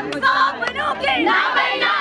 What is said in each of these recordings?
इंसाफ बनोगे ना बहना।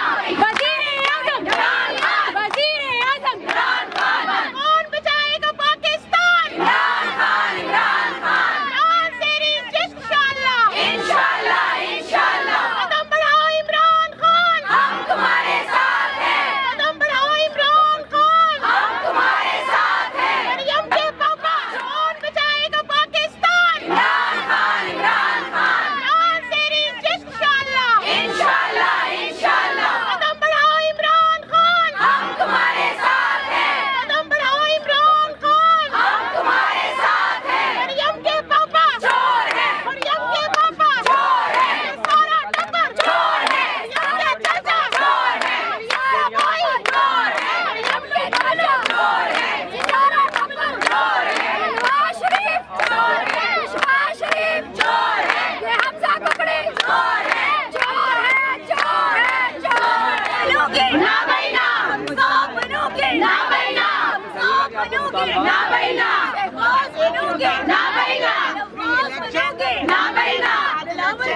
वज़ीर-ए-आज़म इमरान खान, वज़ीर-ए-आज़म इमरान खान। कौन बचाएगा पाकिस्तान? इमरान खान, इमरान खान। जान तेरी इंशाअल्लाह, इंशाअल्लाह, इंशाअल्लाह। कदम बढ़ाओ इमरान खान, हम तुम्हारे साथ हैं। कदम बढ़ाओ इमरान खान, हम तुम्हारे साथ हैं। मरियम के पापा, कौन बचाएगा पाकिस्तान? इमरान खान, इमरान खान। जान तेरी इंशाअल्लाह, इंशाअल्लाह, इंशाअल्लाह। कदम बढ़ाओ इमरान खान, हम तुम्हारे साथ हैं। कदम बढ़ाओ इमरान खान, हम तुम्हारे साथ हैं। मरियम के पापा चोर है, मरियम के पापा चोर है, सारा टब्बर चोर है, मरियम के चाचा चोर है, सारा भाई चोर है, मरियम के चाचा चोर है, सारा टब्बर चोर है। नवाज शरीफ चोर है, शहबाज शरीफ चोर है, ये हमजा कुकड़ी चोर है, चोर है, चोर है, चोर है। बनोगे ना बहना, इंसाफ बनोगे ना बहना, इंसाफ बनोगे ना बहना। शहबाज बनोगे ना बहना, नवाज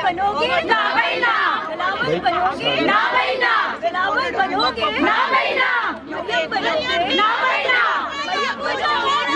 बनोगे ना बहना, बिलावल बनोगे ना बहना, बिलावल बनोगे ना बहना, बिलावल बनोगे ना बहना, मरियम बनोगे ना बहना, मरियम बनोगे